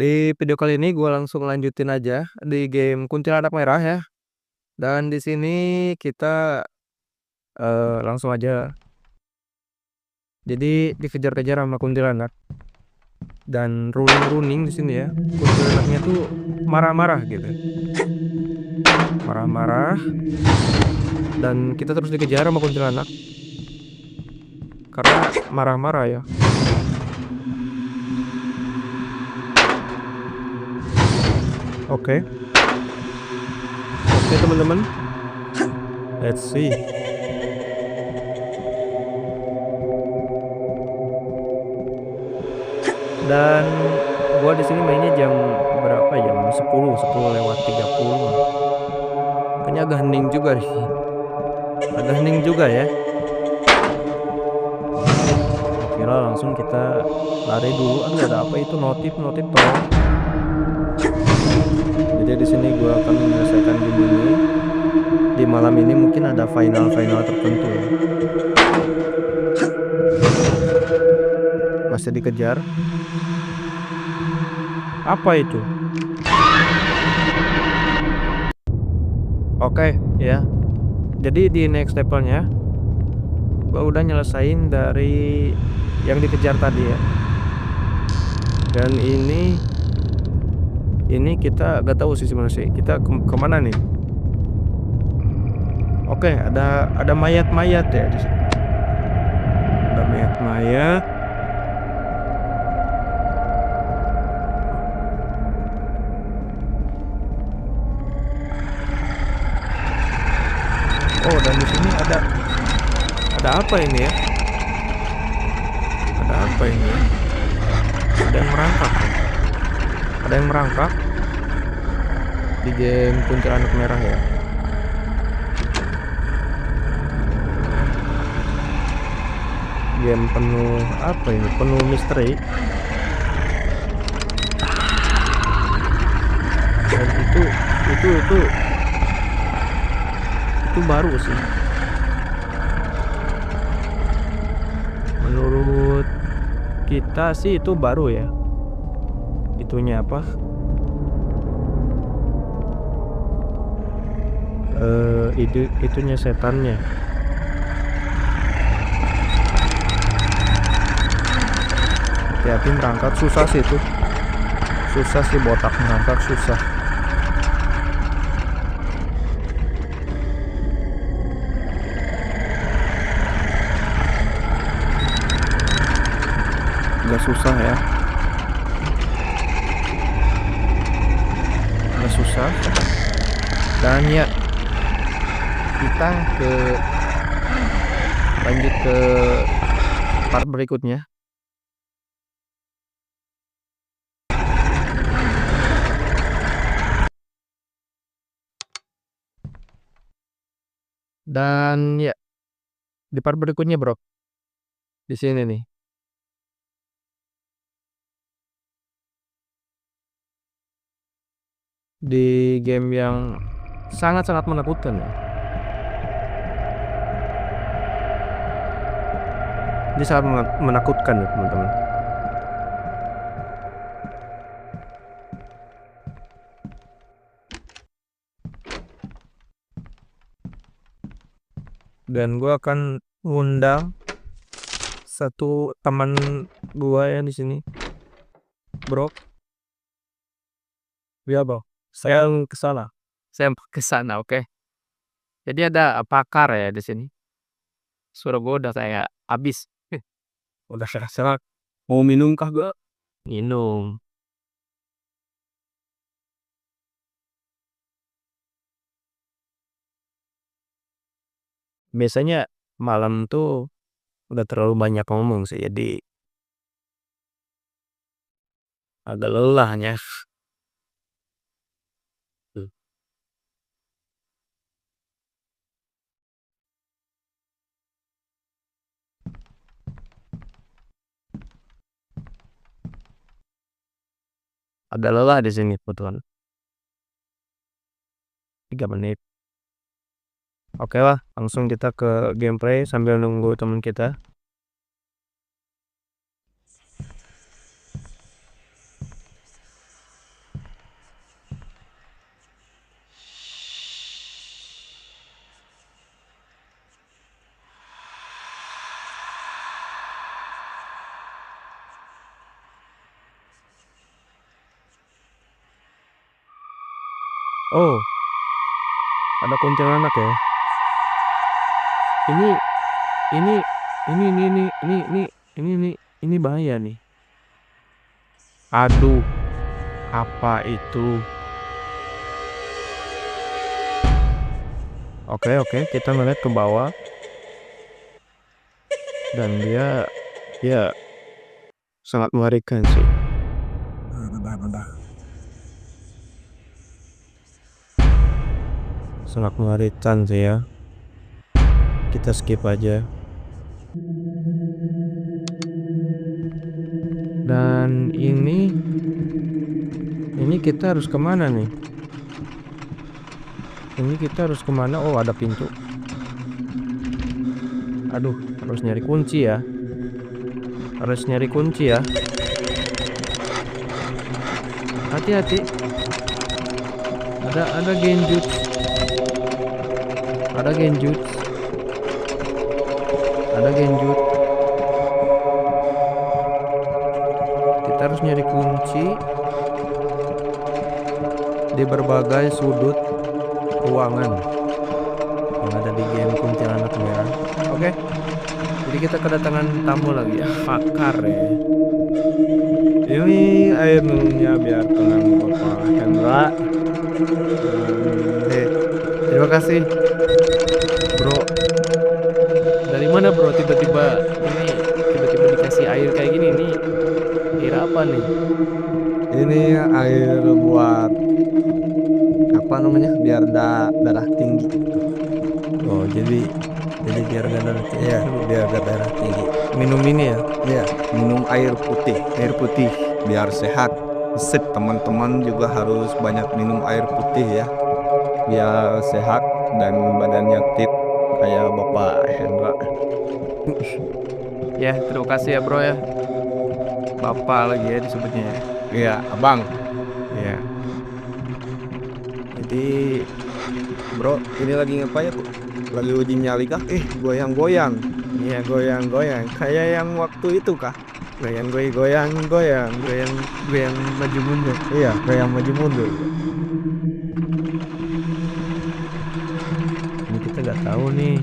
Di video kali ini gue langsung lanjutin aja di game Kuntilanak Merah ya. Dan di sini kita langsung aja. Jadi dikejar-kejar sama kuntilanak dan ruling-ruling di sini ya. Kuntilanaknya tuh marah-marah gitu. Marah-marah dan kita terus dikejar sama kuntilanak karena marah-marah ya. Oke. Oke, teman-teman. Let's see. Dan gua di sini mainnya jam berapa? Jam 10 lewat 30 lah. Kayaknya agak hening juga nih. Agak hening juga ya. Oke lah, langsung kita lari dulu. Aduh, ada apa itu? Notif tolong. Jadi di sini gua akan menyelesaikan game ini. Di malam ini mungkin ada final tertentu ya. Masih dikejar. Apa itu? Oke, ya. Jadi di next levelnya gua udah nyelesain dari yang dikejar tadi ya. Dan ini kita gak tahu sih sebenarnya kita kemana nih. Oke, ada mayat-mayat ya di sini. Ada mayat-mayat. Oh, dan di sini ada apa ini ya? Ada apa ini ya? Ada yang merangkak ya? Ada yang merangkak di game Kuntilanak Merah ya. Game penuh apa ini? Penuh misteri. Dan itu baru sih. Menurut kita sih itu baru ya. Itunya apa? Itunya setannya. Hati-hati merangkak, susah sih itu. Susah sih botak merangkak, susah. Agak susah ya. Agak susah. Dan ya kita lanjut ke part berikutnya. Dan ya di part berikutnya bro, di sini nih. Di game yang sangat-sangat menakutkan ya. Ini sangat menakutkan ya teman-teman. Dan gua akan ngundang satu teman gua yang di sini, bro. Ya bro, saya ke sana. Saya ke sana, oke. Jadi ada pakar ya di sini. Suara gua udah kayak habis. Udah serak-serak. Mau minum kah gua? Minum. Biasanya malam tuh udah terlalu banyak ngomong sih, jadi agak lelahnya. Agak lelah di sini kebetulan. 3 menit. Oke lah, langsung kita ke gameplay sambil nunggu teman kita. Oh, ada kuntilanak ya. Ini ini ini bahaya nih. Aduh, apa itu? Oke, kita ngeliat ke bawah dan dia ya sangat mengerikan sih. Sangat mengerikan sih ya. Kita skip aja. Dan ini kita harus kemana nih? Ini kita harus kemana? Oh, ada pintu. Aduh, harus nyari kunci ya. Harus nyari kunci ya. Hati-hati. Ada genjutsu. Ada genjutsu. Ada genjutsu. Kita harus nyari kunci di berbagai sudut ruangan yang ada di game kuntilanak merah. Oke. Jadi kita kedatangan tamu lagi ya. Pakar ya. Ini air minumnya biar tenang Bapak Hendra. Terima kasih bro. Dari mana bro tiba-tiba dikasih air kayak gini nih? Air apa nih? Ini air buat apa namanya? Biar darah tinggi. Oh, jadi biar gak ada Iya, biar darah tinggi. minum ini ya, Iya, minum air putih air putih. biar sehat. Sip, teman-teman juga harus banyak minum air putih ya. Biar sehat dan badannya fit kayak Bapak Hendra. Ya, terima kasih ya bro ya. Bapak lagi ya disebutnya ya. Iya, Abang. Iya. Jadi, bro, ini lagi ngapain ya, Bu? Lagi uji nyali kah? Goyang-goyang. Iya, goyang-goyang kayak yang waktu itu kah? Goyang maju mundur. Iya, goyang maju mundur. Ini kita nggak tahu nih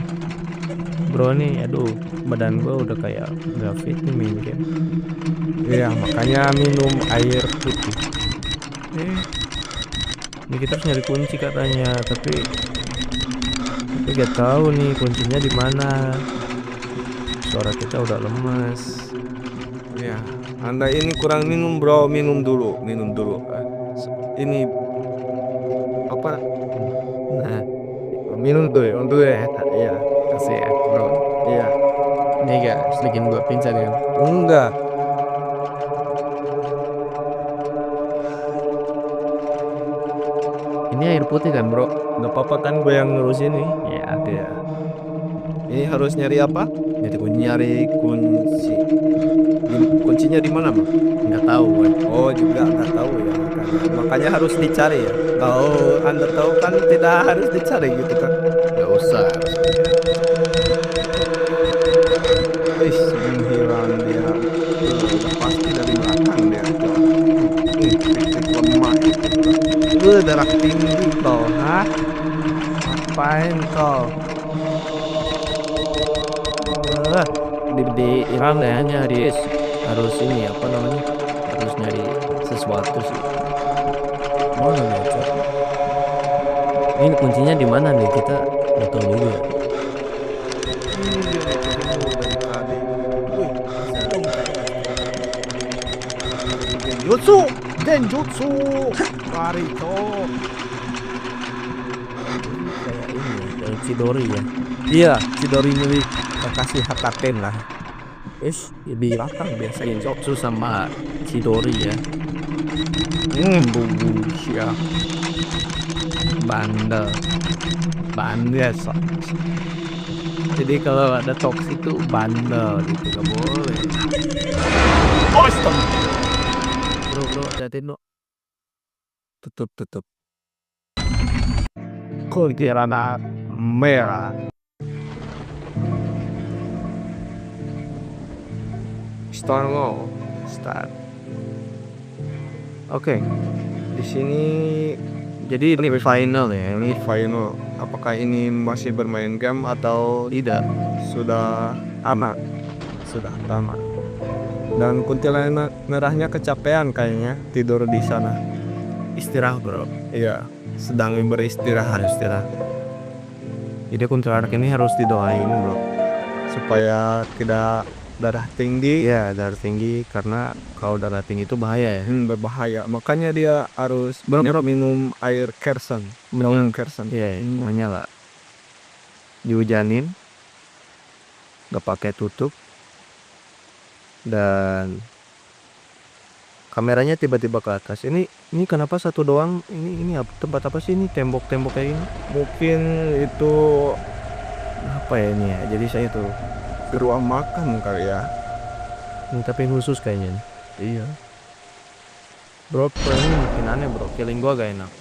bro nih, aduh badan gua udah kayak nggak fit nih main game. Iya, makanya minum air putih. Ini kita harus nyari kunci katanya, tapi nggak tahu nih kuncinya di mana. Suara kita udah lemas. Ya, Anda ini kurang minum, bro. Minum dulu. Ini apa? Nah, Minum dulu ya. Iya, kasih ya bro. iya. Ini gak bikin gua pingsan kan? Enggak. Ini air putih kan bro? Enggak apa-apa kan gue yang ngurusin nih. Ya, Iya. Ini harus nyari apa? Nyari kunci. Kuncinya di mana, Bang? nggak tahu kan? Oh, juga nggak tahu ya. Makanya harus dicari ya. Kalau Anda tahu kan tidak harus dicari gitu kan. Nggak usah. Wis, menghilang dia. Udah pasti dari belakang dia. Trik-trik lemah itu. Darah tinggi kau, hah? Ngapain kau? Di Iran ya nyari harus ini apa namanya? Harus nyari sesuatu sih. Mana nih, Cok? Ini kuncinya di mana nih? Kita nggak tahu juga. Ini dia nih, ketemu dari tadi. Wih, serem kayaknya. Genjutsu, mari cok. Kayak ini, kayak Chidori ya. Iya, Chidori milik Kakashi Hakaten lah. Di belakang biasanya cok. Genjutsu sama Chidori ya. Siap. Bandel so. Jadi kalau ada toxic itu bandel gitu, gak boleh. Bro, hati-hati no. Tutup. Kuntilanak merah. Start. Oke. Di sini Jadi ini final ya, ini Final. Apakah ini masih bermain game atau tidak. sudah tamat? Sudah tamat. Dan kuntilanak merahnya kecapean kayaknya tidur di sana. Istirahat bro. Iya, sedang beristirahat Istirahat. Jadi kuntilanak ini harus didoain bro. supaya tidak darah tinggi. Iya darah tinggi, karena kalau darah tinggi itu bahaya ya. Berbahaya. Makanya dia harus Bro, minum air Kersen. Minum Kersen. Iya, makanya lah. Dihujanin, nggak pakai tutup, dan kameranya tiba-tiba ke atas. Ini kenapa satu doang? Ini tempat apa sih ini? Tembok-tembok kayak ini? Mungkin itu Apa ya ini ya? Jadi saya tuh ruang makan kali ya. tapi khusus kayaknya nih. Iya. Bro, ini makin aneh bro. Feeling gua gak enak.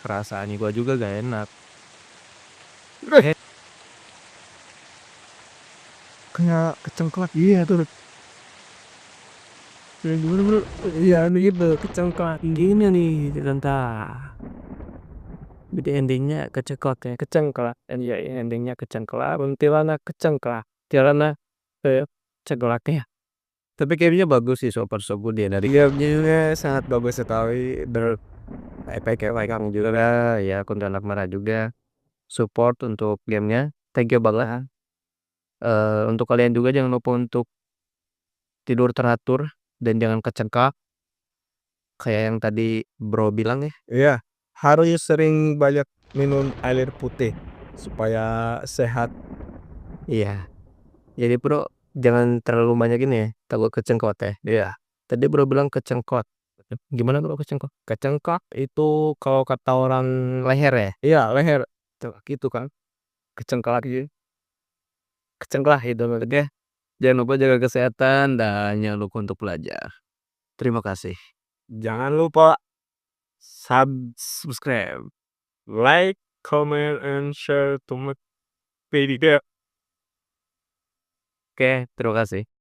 Perasaan gua juga gak enak. Kayak kecengklak. Iya tuh. Bro, iya gitu kecengklak gini nih tentang. Jadi endingnya kecengklak ya, kecengklak. Iya, endingnya kecengklak. Kuntilanak kecengklak. Kuntilanak ceklak ya. Tapi gamenya bagus sih, super so good ya dari Gamenya sangat bagus sekali. efek kamu juga ya, kuntilanak marah juga support untuk gamenya. Thank you banget. Untuk kalian juga jangan lupa untuk tidur teratur dan jangan kecengklak kayak yang tadi bro bilang ya. Iya, harus sering banyak minum air putih supaya sehat. Iya. Jadi bro jangan terlalu banyak ini ya, takut kecengklak ya. Iya. Tadi bro bilang kecengklak. Gimana bro kecengklak? Kecengklak itu kalau kata orang, Leher ya? iya leher tuh gitu kan. Kecengklak gitu. Kecengklak itu maksudnya. Jangan lupa jaga kesehatan dan jangan lupa untuk belajar. Terima kasih. Jangan lupa Subscribe. like, comment, and share to my video. Oke, terima kasih.